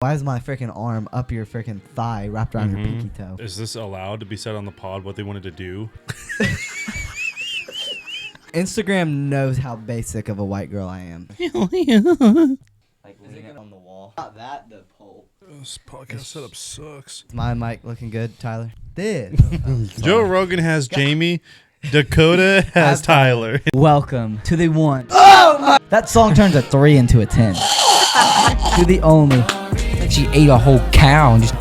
Why is my freaking arm up your freaking thigh wrapped around your pinky toe? Is this allowed to be said on the pod what they wanted to do? Instagram knows how basic of a white girl I am. Like, is it on the wall? Not that, the pole. This podcast setup sucks. Is my mic looking good, Tyler? Did. Joe Rogan has Jamie. Dakota has Tyler. Welcome to the one. Oh! That song turns a 3 into a 10. To the only. Like she ate a whole cow and just.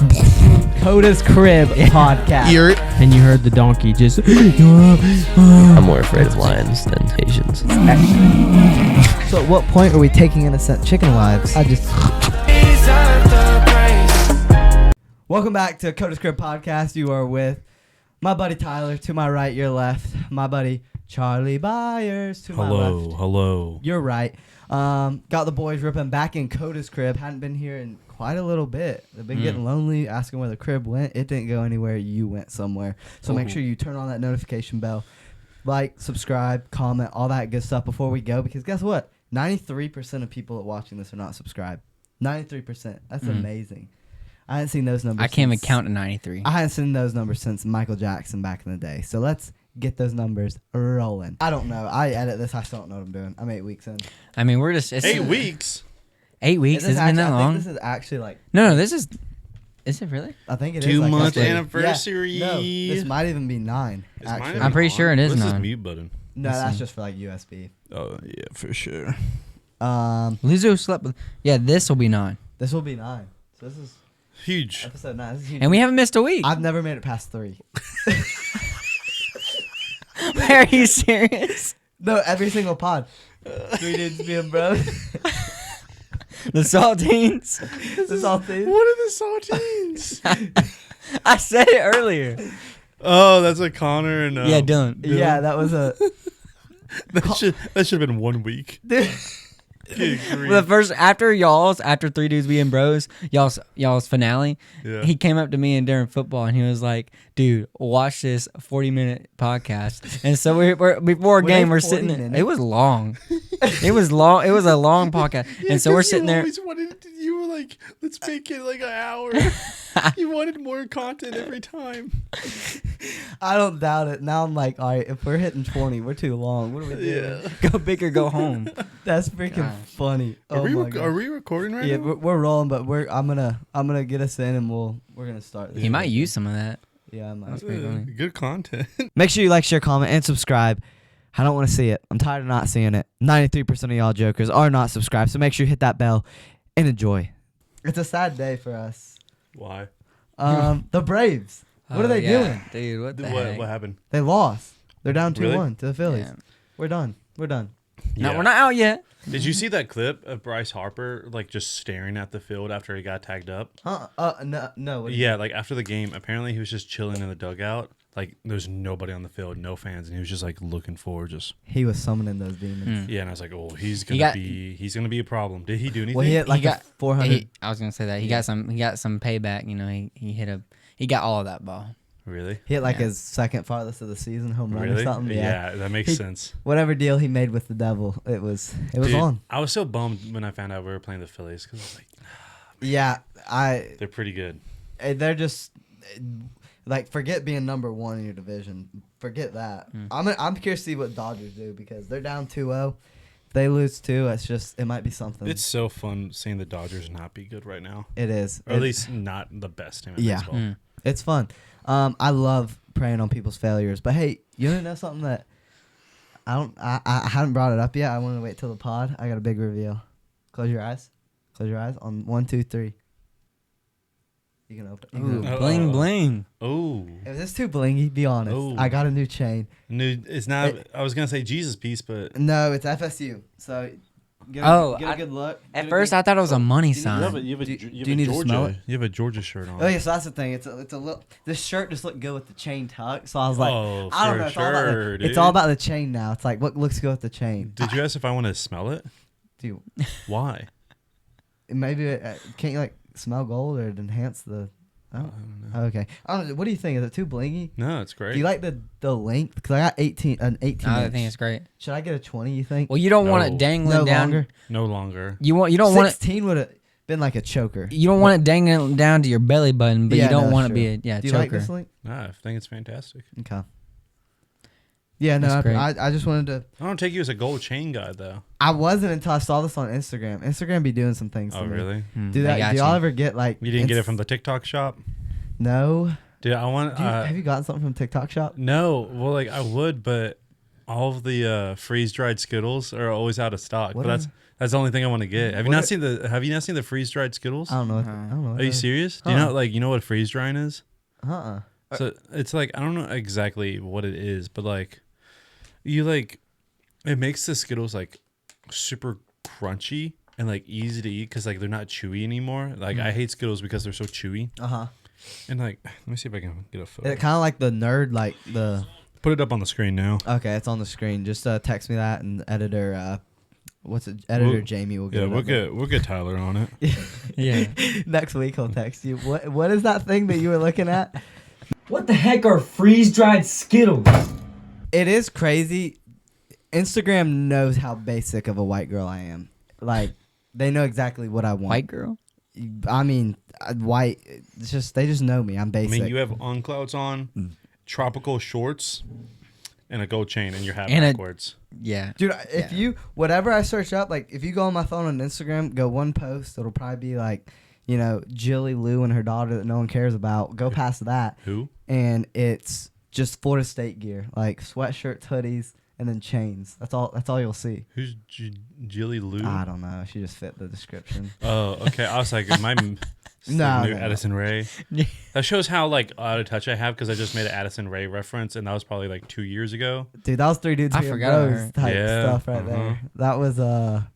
Coda's Crib podcast. And you heard the donkey just. I'm more afraid of lions than Asians. So at what point are we taking innocent chicken lives? Welcome back to Coda's Crib podcast. You are with my buddy Tyler. To my right, your left. My buddy Charli Buyers. To my left. Hello. You're right. Got the boys ripping back in Coda's Crib. Hadn't been here in quite a little bit. They've been getting lonely, asking where the crib went. It didn't go anywhere. You went somewhere. So make sure you turn on that notification bell. Like, subscribe, comment, all that good stuff before we go. Because guess what? 93% of people watching this are not subscribed. 93%. That's amazing. I haven't seen those numbers. I can't even count to 93. I haven't seen those numbers since Michael Jackson back in the day. So let's get those numbers rolling. I don't know. I edit this. I still don't know what I'm doing. I'm 8 weeks in. I mean, we're just. It's 8 weeks? 8 weeks? Has it been that long? I think this is actually like. No, this is. Is it really? I think it is. 2 like month actually, anniversary. Yeah, no, this might even be 9. Is mine Actually. even I'm pretty on? sure it is What's this 9. mute button? No, that's just for like USB. Oh, yeah, for sure. Lizzo slept with. Yeah, this will be 9. This will be 9. So this is Huge. episode 9. This is huge. And we haven't missed a week. I've never made it past 3. Are you serious? No, every single pod. 3 dudes being bros. The saltines. The saltines. What are the saltines? I said it earlier. Oh, that's a Connor and Yeah, Dylan. Yeah, that was a. that should have been 1 week. The first after 3 dudes being bros, y'all's finale. Yeah. He came up to me and during football and he was like, "Dude, watch this 40-minute podcast." And so we're before a game we're sitting there. It was long. It was long. It was a long podcast. Yeah, and so we're sitting there. You were like, let's make it like an hour. You wanted more content every time. I don't doubt it. Now I'm like, all right, if we're hitting 20, we're too long. What are we doing? Yeah. Go big or go home. That's freaking funny. Are we recording right now? now? Yeah, we're rolling, but I'm gonna get us in and we're gonna start this. He might use some of that. Yeah, I might. That's pretty funny. Good content. Make sure you like, share, comment, and subscribe. I don't want to see it. I'm tired of not seeing it. 93% of y'all jokers are not subscribed, so make sure you hit that bell and enjoy. It's a sad day for us. Why? The Braves. What are they doing? Dude, what the heck? What happened? They lost. They're down 2-1 Really? to the Phillies. Yeah. We're done. No, we're not out yet. Did you see that clip of Bryce Harper like just staring at the field after he got tagged up? No. Yeah, like after the game, apparently he was just chilling in the dugout. Like there's nobody on the field, no fans, and he was just like looking forward. He was summoning those demons. Yeah, and I was like, oh, he's gonna be a problem. Did he do anything? Well, he hit like a 400. I was gonna say that he got some payback. You know, he got all of that ball. Really? He hit like his second farthest of the season home run or something. Yeah, that makes sense. Whatever deal he made with the devil, it was Dude, on. I was so bummed when I found out we were playing the Phillies because I was like, yeah, they're pretty good. They're just like, forget being number 1 in your division. Forget that. I'm curious to see what Dodgers do because they're down 2-0. If they lose 2, it might be something. It's so fun seeing the Dodgers not be good right now. It is. Or at least not the best team in baseball. It's fun. I love preying on people's failures. But hey, you want to know something that I haven't brought it up yet? I want to wait till the pod. I got a big reveal. Close your eyes. On 1, 2, 3. You can open it. Ooh, bling bling. Oh. If it's too blingy, be honest. Oh. I got a new chain. It's not. I was gonna say Jesus piece, but No, it's FSU. So get a good look. At first, I thought it was a money sign. do you need to smell it? You have a Georgia shirt on. Oh yeah, so that's the thing. It's a little. This shirt just looked good with the chain tuck. So I was like, Oh, I don't know. It's all about the chain now. It's like what looks good with the chain. Did you ask if I want to smell it? Dude, Why? maybe can't you like smell gold or enhance the? Oh, I don't know. okay. I don't know. What do you think? Is it too blingy? No, it's great. Do you like the length? Because I got an 18. I inch. think it's great. Should I get a 20? You think? Well, you don't want it No. dangling No down. longer. No longer. You don't want it. 16 would have. been like a choker. You don't want it dangling down to your belly button, but Yeah, you don't no, want to sure. be a Do you choker. like this link? Nah, I think it's fantastic. Okay. Yeah, no, That's great. I just wanted to. I don't take you as a gold chain guy though. I wasn't until I saw this on Instagram. Instagram be doing some things. Oh, to me. really? Do that? Do y'all ever get like? You didn't get it from the TikTok shop? No. Dude, I want. Have you gotten something from TikTok shop? No, well, like I would, but all of the freeze dried Skittles are always out of stock. What But that's the only thing I want to get. Have you What not seen the Have you not seen the freeze dried Skittles? I don't know. I don't know. Are you serious? Do you know what freeze drying is? So it's like I don't know exactly what it is, but like you like it makes the Skittles like super crunchy and like easy to eat because like they're not chewy anymore. Like I hate Skittles because they're so chewy. And like let me see if I can get a photo. It kind of like the nerd, like the. Put it up on the screen now. Okay, it's on the screen. Just text me that, and editor, editor Jamie will get. Yeah, we'll get Tyler on it. Yeah. Next week he'll text you. What is that thing that you were looking at? What the heck are freeze-dried Skittles? It is crazy. Instagram knows how basic of a white girl I am. Like, they know exactly what I want. White girl? I mean, white. It's just they just know me. I'm I basic. mean, you have on clouds on, tropical shorts, and a gold chain, and your hat And backwards. Yeah. Dude, if you whatever I search up, like if you go on my phone on Instagram, go one post, it'll probably be like, Jilly Lou and her daughter that no one cares about. Go past that. Who? And it's just Florida State gear, like sweatshirts, hoodies, and then chains. That's all you'll see. Who's Jilly Lou? I don't know. She just fit the description. Oh, okay. I was like, am I No. Addison Rae? That shows how like out of touch I have because I just made an Addison Rae reference, and that was probably like 2 years ago. Dude, that was 3 dudes I Being forgot Bros her. type Yeah, stuff right there. That was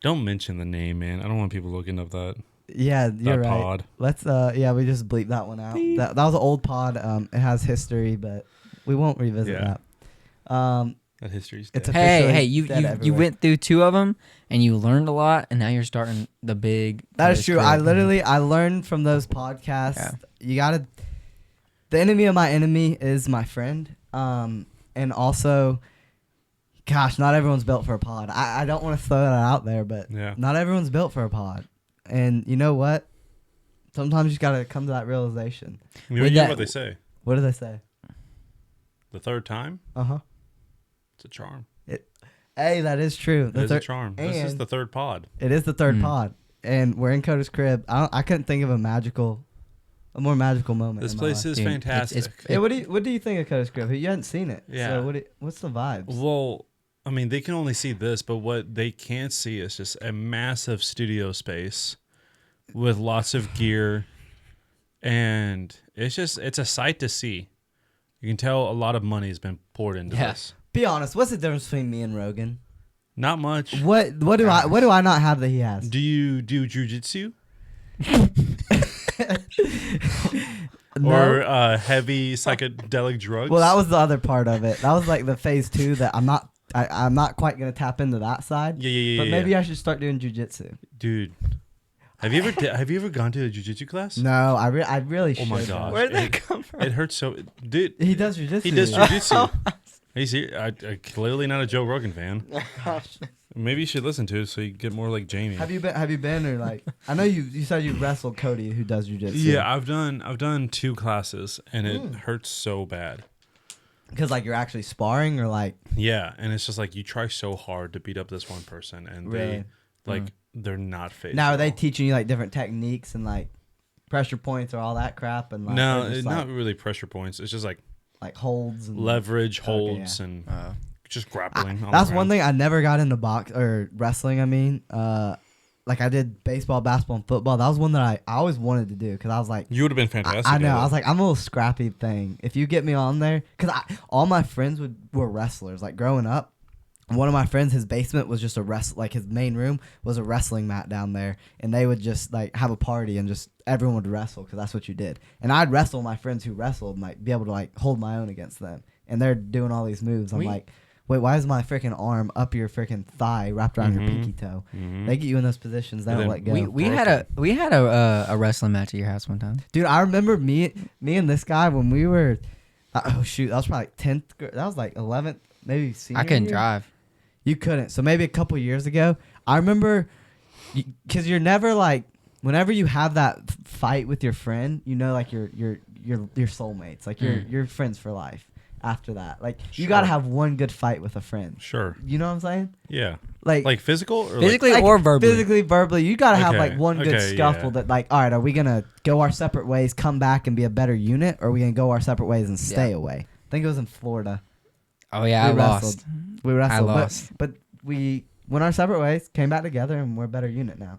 Don't mention the name, man. I don't want people looking up that. yeah, you're right. Pod. Let's we just bleep that one out. That was an old pod. It has history, but we won't revisit Yeah. that. That history's It's dead. a- Hey, officially you dead you everywhere. went through 2 of them and you learned a lot, and now you're starting the big. That is true. I Crib. learned from those podcasts. Yeah. You gotta. The enemy of my enemy is my friend. And also, gosh, not everyone's built for a pod. I don't want to throw that out there, but Yeah. not everyone's built for a pod. And you know what? Sometimes you just gotta come to that realization. You know With what that- they say? What do they say? The third time, it's a charm. Hey, that is true. It is a charm. This is and- the third pod. It is the third pod, and we're in Coda's crib. I couldn't think of a more magical moment. This in my place life. is Dude, fantastic. Yeah, what do you think of Coda's crib? You hadn't seen it. Yeah. So what's the vibes? Well, I mean, they can only see this, but what they can't see is just a massive studio space with lots of gear, and it's a sight to see. You can tell a lot of money has been poured into this. Be honest. What's the difference between me and Rogan? Not much. What do I not have that he has? Do you do jujitsu No. or heavy psychedelic drugs? Well, that was the other part of it. That was like the phase 2 that I'm not quite gonna tap into that side. Yeah. But maybe I should start doing jujitsu. Dude, have you ever gone to a jujitsu class? No, I really should. Oh my gosh. Where did that come from? It hurts so, dude. He does jujitsu. He does jujitsu. He's here. I clearly not a Joe Rogan fan. Maybe you should listen to it so you get more like Jamie. Have you been or like? I know you said you wrestled Cody, who does jujitsu. Yeah, I've done 2 classes and it hurts so bad. Because like you're actually sparring or like. Yeah, and it's just like you try so hard to beat up this one person and Really? they're not phased. Now are at they all. teaching you like different techniques and like pressure points or all that crap and like No, or just, it's like, not really pressure points. It's just like holds and leverage, Okay, holds, yeah. and just grappling. That's one thing I never got into wrestling. I mean, like I did baseball, basketball, and football. That was one that I always wanted to do because I was like, You would have been fantastic. I know. at I was it. like, I'm a little scrappy thing. If you get me on there, because all my friends were wrestlers. Like growing up, one of my friends, his basement was just like his main room was a wrestling mat down there, and they would just like have a party and just everyone would wrestle because that's what you did. And I'd wrestle my friends who wrestled, and, like be able to like hold my own against them, and they're doing all these moves. I'm like, wait, why is my freaking arm up your freaking thigh wrapped around your pinky toe? They get you in those positions, they And don't then let go. We had a wrestling match at your house one time. Dude, I remember me and this guy when we were, oh shoot, that was probably like 10th grade. That was like 11th, maybe senior I couldn't year. drive. You couldn't. So maybe a couple years ago, I remember, because you're never like, whenever you have that fight with your friend, you know, like your soulmates, like you're friends for life. After that, like you gotta have one good fight with a friend. Sure. You know what I'm saying? Yeah. Like physical or physically like or verbally? Physically, verbally, you gotta have like one good Okay, scuffle yeah. that like, all right, are we gonna go our separate ways, come back and be a better unit, or are we gonna go our separate ways and stay away? I think it was in Florida. Oh yeah, I lost. We wrestled. I lost. But we went our separate ways, came back together, and we're a better unit now.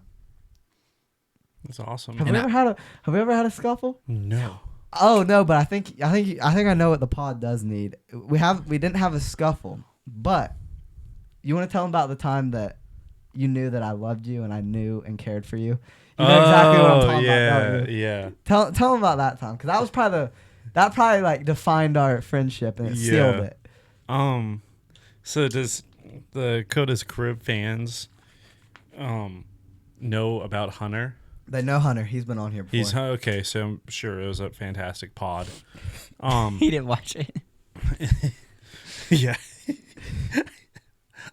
That's awesome. Have we ever had a scuffle? No. Oh no, but I think I know what the pod does need. We didn't have a scuffle, but you want to tell them about the time that you knew that I loved you and I knew and cared for you. You know exactly what I'm talking about. Don't you? Yeah. Tell them about that time, because that was probably like defined our friendship and it sealed it. So does the Coda's Crib fans know about Hunter? They know Hunter. He's been on here before. He's okay, so I'm sure it was a fantastic pod. He didn't watch it. Yeah.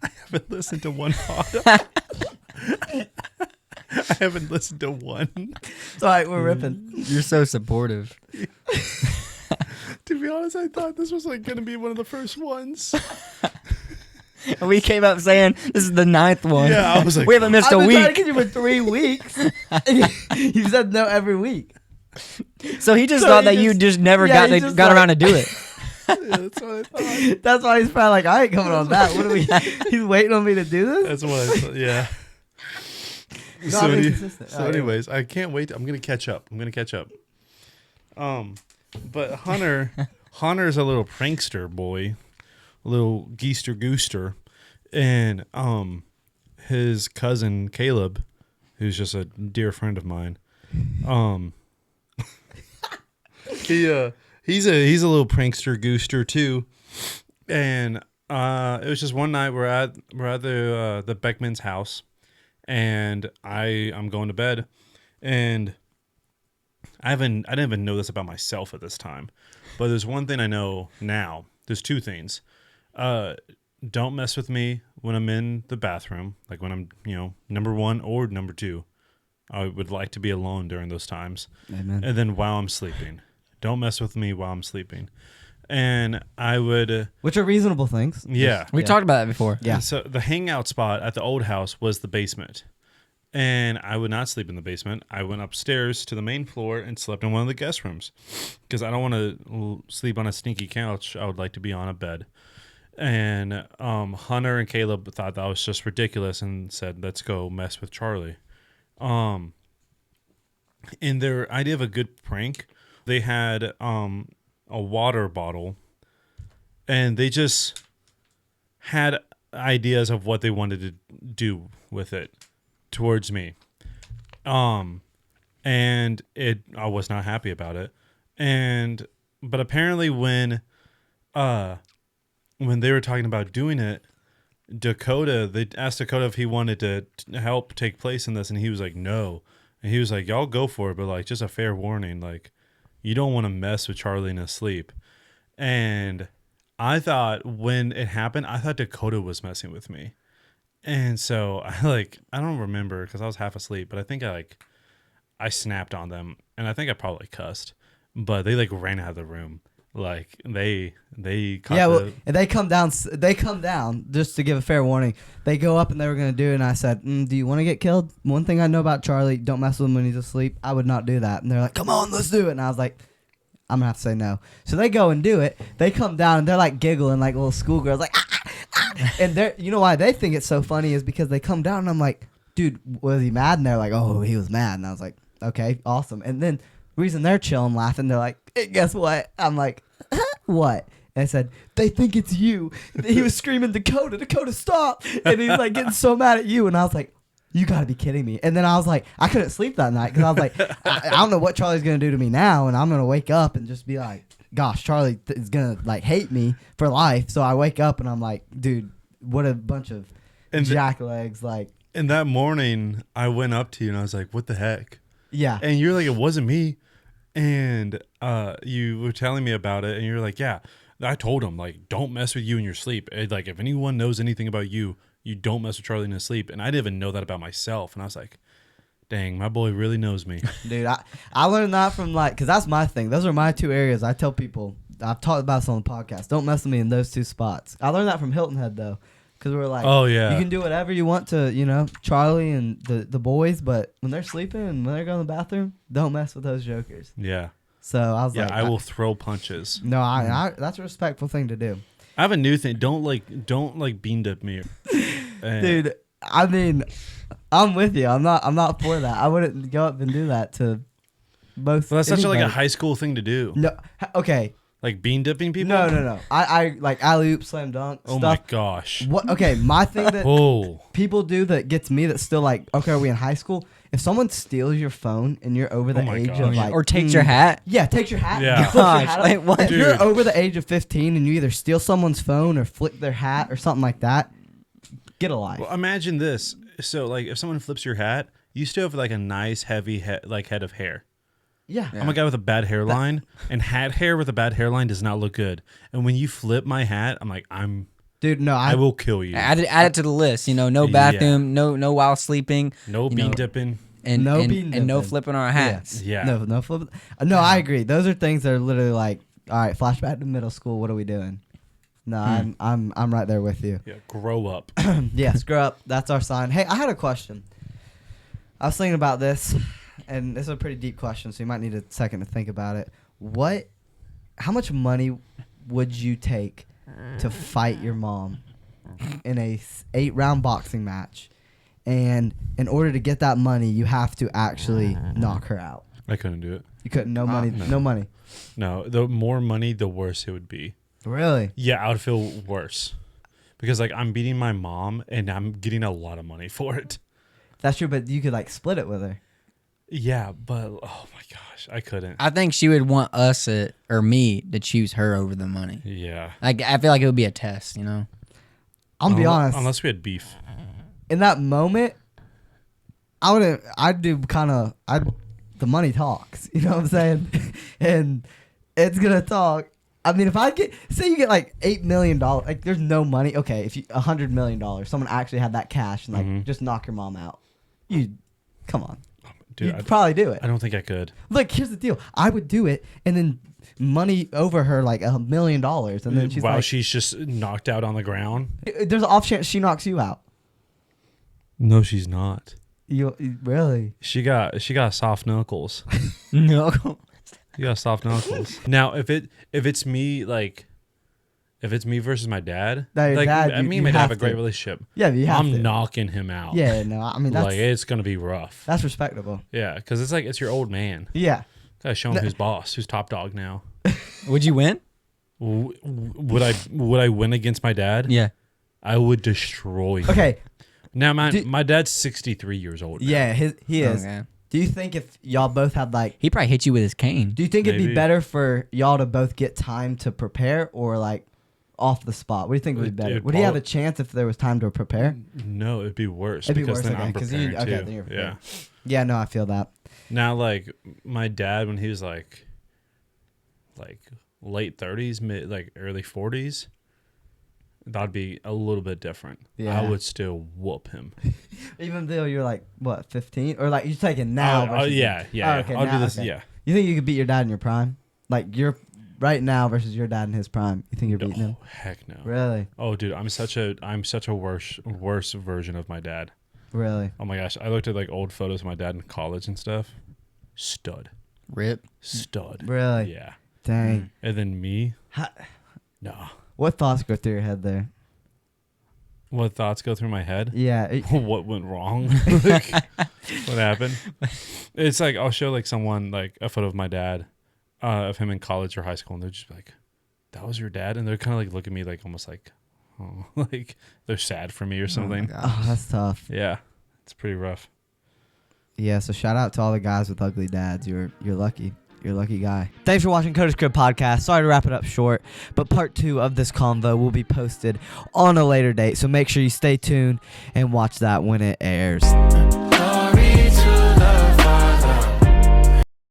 I haven't listened to one pod. I haven't listened to one. It's all right, we're ripping. You're so supportive. To be honest, I thought this was like gonna be one of the first ones. We came up saying this is the 9th one. Yeah, I was like, we haven't missed I've a been trying to week. get you for 3 weeks. You said no every week. So he just So thought he that you just- just never yeah, got he's just got like- around to do it. Yeah, that's what I thought. That's why he's probably like, I ain't coming on that. What are we? He's waiting on me to do this. That's what I thought. Yeah. No, I'm inconsistent. So anyways, I can't wait. I'm gonna catch up. But Hunter's a little prankster boy, a little geester gooster, and his cousin Caleb, who's just a dear friend of mine, he's a little prankster gooster too, and it was just one night we're at the Beckman's house, and I'm going to bed, and I didn't even know this about myself at this time, but there's one thing I know now. There's two things. Don't mess with me when I'm in the bathroom, like when I'm, number one or number two. I would like to be alone during those times. Amen. And then while I'm sleeping, don't mess with me while I'm sleeping. And I would, Which are reasonable things. yeah. We talked about that before. Yeah. So the hangout spot at the old house was the basement. And I would not sleep in the basement. I went upstairs to the main floor and slept in one of the guest rooms because I don't want to sleep on a stinky couch. I would like to be on a bed. And Hunter and Caleb thought that was just ridiculous and said, let's go mess with Charli. In their idea of a good prank, they had a water bottle, and they just had ideas of what they wanted to do with it towards me. And I was not happy about it. But apparently when they were talking about doing it, they asked Dakota if he wanted to help take place in this, and he was like, no. And he was like, y'all go for it, but like, just a fair warning, like, you don't want to mess with Charli in his sleep. And I thought when it happened, I thought Dakota was messing with me. And so I don't remember because I was half asleep, but I think I snapped on them, and I think I probably cussed, but they ran out of the room. Like they caught and they come down just to give a fair warning. They go up and they were going to do it, and I said, do you want to get killed? One thing I know about Charli, don't mess with him when he's asleep. I would not do that. And they're like, come on, let's do it. And I was like, I'm going to have to say no. So they go and do it. They come down and they're like giggling like little schoolgirls, like, and they're, you know why they think it's so funny is because they come down and I'm like, dude, was he mad? And they're like, oh, he was mad. And I was like, okay, awesome. And then the reason they're chilling, laughing, they're like, hey, guess what? I'm like, what? And I said, they think it's you. He was screaming, Dakota, stop. And he's like getting so mad at you. And I was like, you got to be kidding me. And then I was like, I couldn't sleep that night because I was like, I don't know what Charli's going to do to me now. And I'm going to wake up and just be like, gosh, Charli is going to hate me for life. So I wake up and I'm like, dude, what a bunch of jacklegs. And that morning I went up to you and I was like, what the heck? Yeah. And you're like, it wasn't me. And you were telling me about it, and you're like, yeah, I told him, don't mess with you in your sleep. If anyone knows anything about you, you don't mess with Charli in his sleep. And I didn't even know that about myself. And I was like, Dang, my boy really knows me. Dude, I learned that from because that's my thing. Those are my two areas. I tell people, I've talked about this on the podcast. Don't mess with me in those two spots. I learned that from Hilton Head though, because we're like, oh yeah, you can do whatever you want to, Charlie and the boys, but when they're sleeping and when they're going to the bathroom, don't mess with those jokers. Yeah. So I was I will throw punches. No, I that's a respectful thing to do. I have a new thing. Don't bean dip me, dude. I mean, I'm with you. I'm not for that. I wouldn't go up and do that to both. Well, that's such a high school thing to do. No, okay. Like bean dipping people? No. I like alley-oop, slam dunk stuff. Oh my gosh. What? Okay, my thing that people do that gets me that's still like, okay, are we in high school? If someone steals your phone and you're over the age of like... Or takes your hat? Yeah, takes your hat. Yeah. Gosh, like what? If you're over the age of 15 and you either steal someone's phone or flip their hat or something like that, get a life. Well, imagine this. So like if someone flips your hat, you still have like a nice heavy head of hair. Yeah. I'm a guy with a bad hairline, and hat hair with a bad hairline does not look good. And when you flip my hat, I'm like, dude, no, I will kill you. Add it to the list. No bathroom, no while sleeping, no bean dipping, and no flipping our hats. Yeah. No flipping. No, I agree. Those are things that are literally like, all right, flashback to middle school. What are we doing? No, I'm right there with you. Yeah, grow up. Yes, grow up. That's our sign. Hey, I had a question. I was thinking about this, and this is a pretty deep question, so you might need a second to think about it. How much money would you take to fight your mom in a 8-round boxing match? And in order to get that money, you have to actually knock her out. I couldn't do it. You couldn't. No money. No money. No, the more money, the worse it would be. Really? Yeah, I would feel worse because like I'm beating my mom and I'm getting a lot of money for it. That's true, but you could like split it with her. Yeah, but oh my gosh, I couldn't. I think she would want us or me to choose her over the money. Yeah. Like I feel like it would be a test, I'm gonna be honest. Unless we had beef. In that moment, I'd do the money talks. You know what I'm saying? And it's gonna talk. I mean, if say you get like $8 million, like there's no money. Okay, if you $100 million, someone actually had that cash and like just knock your mom out, come on, dude, you'd probably do it. I don't think I could. Look, here's the deal: I would do it, and then money over her like $1 million, and then she's just knocked out on the ground. There's an off chance she knocks you out. No, she's not. You really? She got soft knuckles. No. You got soft knuckles. Now, if it's me versus my dad, me and my dad have a great relationship. Yeah, but I'm knocking him out. Yeah, no, I mean that's like it's gonna be rough. That's respectable. Yeah, because it's your old man. Yeah, gotta show him who's boss, who's top dog now. Would you win? Would I win against my dad? Yeah, I would destroy him. Okay. Now, my dad's 63 years old. Now. Yeah, he is. Okay. Do you think if y'all both had like... He probably hit you with his cane. Do you think it'd be better for y'all to both get time to prepare or like off the spot? What do you think would be better? Would he have a chance if there was time to prepare? No, it'd be worse. It'd be because worse, then I'm preparing too. then you're prepared. Yeah. Yeah, no, I feel that. Now, like my dad, when he was like late 30s, like early 40s, that'd be a little bit different. Yeah. I would still whoop him. Even though you're like, what, 15? Or like you're taking now? Yeah. Okay, I'll do this, yeah. You think you could beat your dad in your prime? Like you're right now versus your dad in his prime. You think you're beating him? Heck no. Really? Oh, dude, I'm such a worse version of my dad. Really? Oh my gosh, I looked at like old photos of my dad in college and stuff. Stud. Rip. Stud. Really? Yeah. Dang. And then me? No. What thoughts go through your head there? What thoughts go through my head? Yeah. What went wrong? Like, what happened? It's like I'll show like someone like a photo of my dad, of him in college or high school, and they're just like, "That was your dad," and they're kind of like look at me like almost like, oh, like they're sad for me or something. Oh, that's tough. Yeah, it's pretty rough. Yeah. So shout out to all the guys with ugly dads. You're lucky. You're a lucky guy. Thanks for watching Coda's Crib Podcast. Sorry to wrap it up short, but part 2 of this convo will be posted on a later date. So make sure you stay tuned and watch that when it airs.